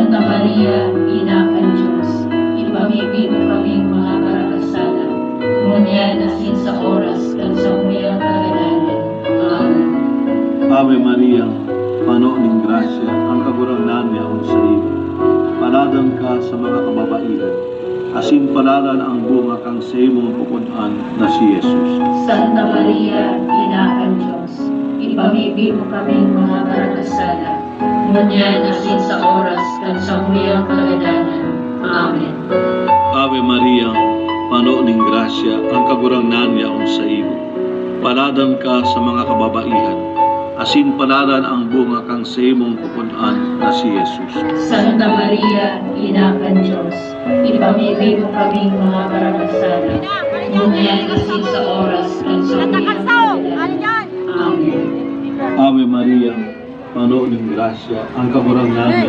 Santa Maria, Ina ng Diyos, ipamibig mo kaming mga karakasala, ngunyan asin sa oras kang sa umiyang kagananan. Amen. Ave Maria, Pano ning grasya, ang kagurangnan niya sa iyo. Paladan ka sa mga kababaihan, asin paladan ang bunga kang sa imong pupunan na si Jesus. Santa Maria, Ina ng Diyos, ipamibig mo kaming mga karakasala, ngunyan asin sa oras kang sa umiyang kagananan. Amen. Ave Maria, Pano ning grasya, ang kagurangnan niya sa iyo. Paladan ka sa mga kababaihan, asin paladan ang bunga kang sa imong pupunan na si Jesus. Santa Maria, Ina ng Diyos, ipamibig mo kaming mga karakasala, ngunyan asin sa oras kang sa umiyang kagananan. Amen. Ave Maria, Pano ning grasya, ang kagurangnan niya